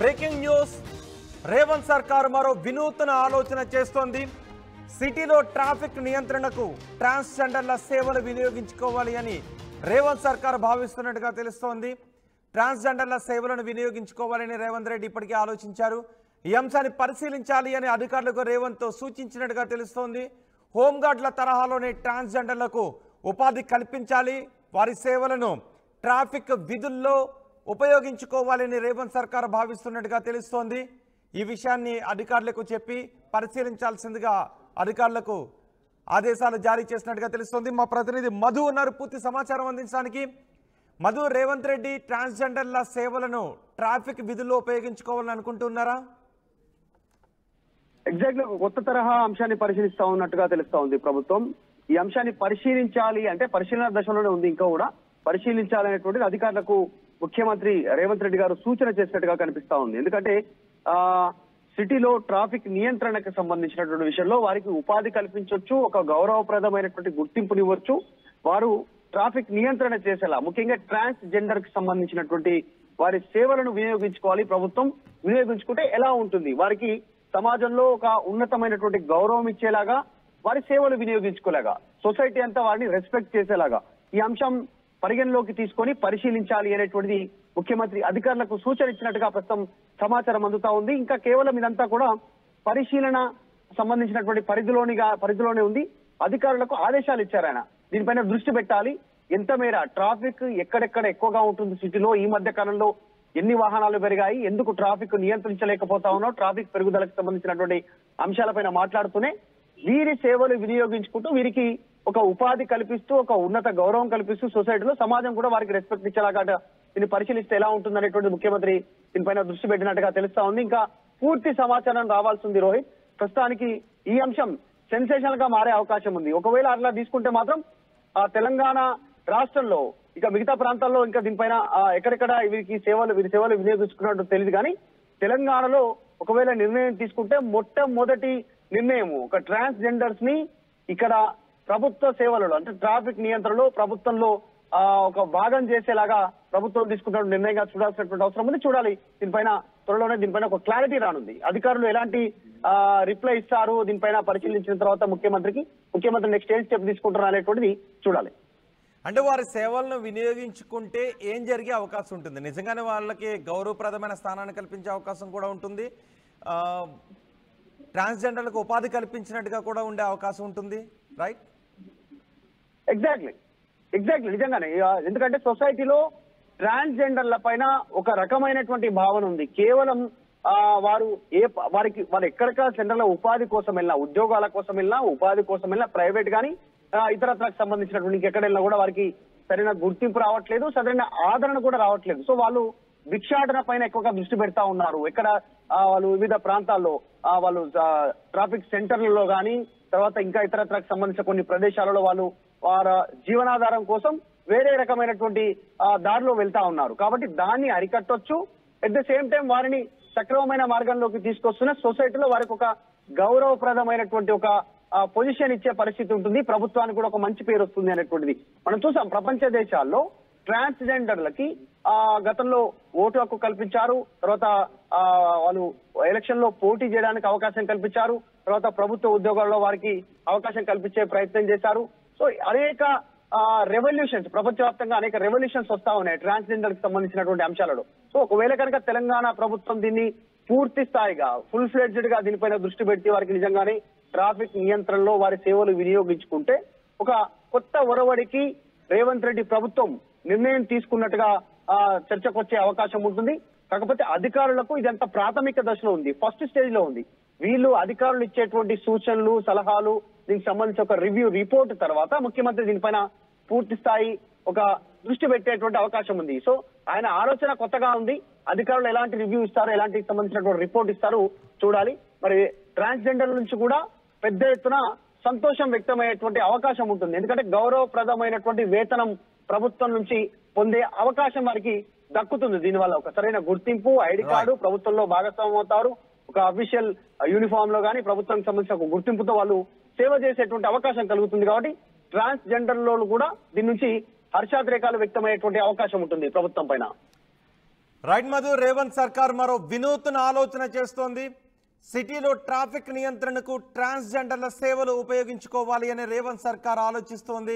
Breaking news Revanth సర్కార్ మరో వినూత్న ఆలోచన చేస్తోంది. సిటీలో ట్రాఫిక్ నియంత్రణకు ట్రాన్స్జెండర్ల సేవలు వినియోగించుకోవాలి అని రేవంత్ సర్కార్ భావిస్తున్నట్టుగా తెలుస్తోంది. ట్రాన్స్జెండర్ల సేవలను వినియోగించుకోవాలని రేవంత్ రెడ్డి ఇప్పటికే ఆలోచించారు. ఈ అంశాన్ని పరిశీలించాలి అని అధికారులకు రేవంత్ సూచించినట్టుగా తెలుస్తోంది. హోంగార్డుల తరహాలోనే ట్రాన్స్జెండర్లకు ఉపాధి కల్పించాలి, వారి సేవలను ట్రాఫిక్ విధుల్లో ఉపయోగించుకోవాలని రేవంత్ సర్కార్ భావిస్తున్నట్టుగా తెలుస్తోంది. ఈ విషయాన్ని అధికారులకు చెప్పి పరిశీలించాల్సిందిగా అధికారులకు ఆదేశాలు జారీ చేసినట్టుగా తెలుస్తోంది. మా ప్రతినిధి మధు ఉన్నారు పూర్తి సమాచారం అందించడానికి. మధు, రేవంత్ రెడ్డి ట్రాన్స్జెండర్ల సేవలను ట్రాఫిక్ విధుల్లో ఉపయోగించుకోవాలని అనుకుంటున్నారా? ఎగ్జాక్ట్లీ కొత్త తరహా అంశాన్ని పరిశీలిస్తా ఉన్నట్టుగా తెలుస్తా ఉంది ప్రభుత్వం. ఈ అంశాన్ని పరిశీలించాలి అంటే పరిశీలన దశలోనే ఉంది, ఇంకా కూడా పరిశీలించాలనేటువంటిది అధికారులకు ముఖ్యమంత్రి రేవంత్ రెడ్డి గారు సూచన చేసినట్టుగా కనిపిస్తా ఉంది. ఎందుకంటే సిటీలో ట్రాఫిక్ నియంత్రణకు సంబంధించినటువంటి విషయంలో వారికి ఉపాధి కల్పించవచ్చు, ఒక గౌరవప్రదమైనటువంటి గుర్తింపునివ్వచ్చు, వారు ట్రాఫిక్ నియంత్రణ చేసేలా ముఖ్యంగా ట్రాన్స్జెండర్ కి సంబంధించినటువంటి వారి సేవలను వినియోగించుకోవాలి. ప్రభుత్వం వినియోగించుకుంటే ఎలా ఉంటుంది, వారికి సమాజంలో ఒక ఉన్నతమైనటువంటి గౌరవం ఇచ్చేలాగా, వారి సేవలు వినియోగించుకోలేగా, సొసైటీ అంతా వారిని రెస్పెక్ట్ చేసేలాగా ఈ అంశం పరిగణలోకి తీసుకొని పరిశీలించాలి అనేటువంటిది ముఖ్యమంత్రి అధికారులకు సూచన ఇచ్చినట్టుగా ప్రస్తుతం సమాచారం అందుతా ఉంది. ఇంకా కేవలం ఇదంతా కూడా పరిశీలన సంబంధించినటువంటి పరిధిలోనే ఉంది. అధికారులకు ఆదేశాలు ఇచ్చారు ఆయన, దీనిపైన దృష్టి పెట్టాలి. ఎంత మేర ట్రాఫిక్ ఎక్కడెక్కడ ఎక్కువగా ఉంటుంది సిటీలో, ఈ మధ్య కాలంలో ఎన్ని వాహనాలు పెరిగాయి, ఎందుకు ట్రాఫిక్ నియంత్రించలేకపోతా ఉన్నాం, ట్రాఫిక్ పెరుగుదలకు సంబంధించినటువంటి అంశాలపైన మాట్లాడుతూనే వీరి సేవలు వినియోగించుకుంటూ వీరికి ఒక ఉపాధి కల్పిస్తూ, ఒక ఉన్నత గౌరవం కల్పిస్తూ సొసైటీలో సమాజం కూడా వారికి రెస్పెక్ట్ ఇచ్చేలాగా దీన్ని పరిశీలిస్తే ఎలా ఉంటుందనేటువంటి ముఖ్యమంత్రి దీనిపైన దృష్టి పెట్టినట్టుగా తెలుస్తా ఉంది. ఇంకా పూర్తి సమాచారం రావాల్సింది రోహిత్. ప్రస్తుతానికి ఈ అంశం సెన్సేషనల్ గా మారే అవకాశం ఉంది. ఒకవేళ అట్లా తీసుకుంటే మాత్రం తెలంగాణ రాష్ట్రంలో ఇక మిగతా ప్రాంతాల్లో ఇంకా దీనిపైన ఎక్కడెక్కడ వీరి సేవలు వినియోగించుకున్నట్టు తెలియదు. కానీ తెలంగాణలో ఒకవేళ నిర్ణయం తీసుకుంటే మొట్టమొదటి నిర్ణయం ఒక ట్రాన్స్జెండర్స్ ని ఇక్కడ ప్రభుత్వ సేవలలో అంటే ట్రాఫిక్ నియంత్రణలో ప్రభుత్వంలో ఒక భాగం చేసేలాగా ప్రభుత్వం తీసుకుంటున్న నిర్ణయంగా చూడాల్సినటువంటి అవసరం ఉంది. చూడాలి, త్వరలోనే దీనిపైన ఒక క్లారిటీ రానుంది. అధికారులు ఎలాంటి రిప్లై ఇస్తారు దీనిపైన పరిశీలించిన తర్వాత ముఖ్యమంత్రి నెక్స్ట్ ఏం స్టెప్ తీసుకుంటారు అనేటువంటిది చూడాలి. అంటే వారి సేవలను వినియోగించుకుంటే ఏం జరిగే అవకాశం ఉంటుంది? నిజంగానే వాళ్ళకి గౌరవప్రదమైన స్థానాన్ని కల్పించే అవకాశం కూడా ఉంటుంది, ట్రాన్స్జెండర్లకు ఉపాధి కల్పించినట్టుగా కూడా ఉండే అవకాశం ఉంటుంది, రైట్? ఎగ్జాక్ట్లీ నిజంగానే. ఎందుకంటే సొసైటీలో ట్రాన్స్జెండర్ల పైన ఒక రకమైనటువంటి భావన ఉంది. కేవలం వారు వారు ఎక్కడికా సెంటర్ల ఉపాధి కోసం వెళ్ళినా, ఉద్యోగాల కోసం వెళ్ళినా, ఉపాధి కోసం వెళ్ళినా, ప్రైవేట్ కానీ ఇతరత్రకు సంబంధించినటువంటి ఎక్కడ వెళ్ళినా కూడా వారికి సరైన గుర్తింపు రావట్లేదు, సరైన ఆదరణ కూడా రావట్లేదు. సో వాళ్ళు భిక్షాటన పైన ఎక్కువగా దృష్టి పెడతా ఉన్నారు. ఎక్కడ వాళ్ళు వివిధ ప్రాంతాల్లో వాళ్ళు ట్రాఫిక్ సెంటర్లలో కానీ తర్వాత ఇంకా ఇతరత్రకు సంబంధించిన కొన్ని ప్రదేశాలలో వాళ్ళు వారి జీవనాధారం కోసం వేరే రకమైనటువంటి దారిలో వెళ్తా ఉన్నారు. కాబట్టి దాన్ని అరికట్టొచ్చు. అట్ ద సేమ్ టైం వారిని సక్రమమైన మార్గంలోకి తీసుకొస్తున్న సొసైటీలో వారికి ఒక గౌరవప్రదమైనటువంటి ఒక పొజిషన్ ఇచ్చే పరిస్థితి ఉంటుంది, ప్రభుత్వానికి కూడా ఒక మంచి పేరు వస్తుంది అనేటువంటిది మనం చూసాం. ప్రపంచ దేశాల్లో ట్రాన్స్జెండర్లకి గతంలో ఓటు హక్కు కల్పించారు, తర్వాత వాళ్ళు ఎలక్షన్ లో పోటీ చేయడానికి అవకాశం కల్పించారు, తర్వాత ప్రభుత్వ ఉద్యోగాల్లో వారికి అవకాశం కల్పించే ప్రయత్నం చేశారు. సో అనేక రెవల్యూషన్స్, ప్రపంచవ్యాప్తంగా అనేక రెవల్యూషన్స్ వస్తా ఉన్నాయి ట్రాన్స్జెండర్ కి సంబంధించినటువంటి అంశాలలో. సో ఒకవేళ కనుక తెలంగాణ ప్రభుత్వం దీన్ని పూర్తి స్థాయిగా ఫుల్ ఫ్లెడ్జ్డ్ గా దీనిపైన దృష్టి పెట్టి వారికి నిజంగానే ట్రాఫిక్ నియంత్రణలో వారి సేవలు వినియోగించుకుంటే ఒక కొత్త ఒరవడికి రేవంత్ రెడ్డి ప్రభుత్వం నిర్ణయం తీసుకున్నట్టుగా చర్చకు వచ్చే అవకాశం ఉంటుంది. కాకపోతే అధికారులకు ఇదంతా ప్రాథమిక దశలో ఉంది, ఫస్ట్ స్టేజ్ లో ఉంది. వీళ్ళు అధికారులు ఇచ్చేటువంటి సూచనలు, సలహాలు, దీనికి సంబంధించి ఒక రివ్యూ రిపోర్ట్ తర్వాత ముఖ్యమంత్రి దీనిపైన పూర్తి స్థాయి ఒక దృష్టి పెట్టేటువంటి అవకాశం ఉంది. సో ఆయన ఆలోచన కొత్తగా ఉంది. అధికారులు ఎలాంటి రివ్యూ ఇస్తారు, ఎలాంటి సంబంధించినటువంటి రిపోర్ట్ ఇస్తారు చూడాలి. మరి ట్రాన్స్జెండర్ నుంచి కూడా పెద్ద ఎత్తున సంతోషం వ్యక్తమయ్యేటువంటి అవకాశం ఉంటుంది. ఎందుకంటే గౌరవప్రదమైనటువంటి వేతనం ప్రభుత్వం నుంచి పొందే అవకాశం వారికి దక్కుతుంది. దీనివల్ల ఒక సరైన గుర్తింపు, ఐడి కార్డు, ప్రభుత్వంలో భాగస్వామ్యం అవుతారు. ఒక అఫీషియల్ యూనిఫామ్ లో కానీ ప్రభుత్వానికి సంబంధించిన ఒక గుర్తింపుతో వాళ్ళు సేవ చేసేటువంటి అవకాశం కలుగుతుంది. కాబట్టి ట్రాన్స్జెండర్ లో కూడా దీని నుంచి హర్షాతిరేకాలు వ్యక్తమయ్యేటువంటి అవకాశం ఉంటుంది ప్రభుత్వం పైన. రైట్ మధు, రేవంత్ సర్కార్ మరో వినూత్న ఆలోచన చేస్తోంది. సిటీలో ట్రాఫిక్ నియంత్రణకు ట్రాన్స్జెండర్ల సేవలు ఉపయోగించుకోవాలి అని రేవంత్ సర్కార్ ఆలోచిస్తోంది.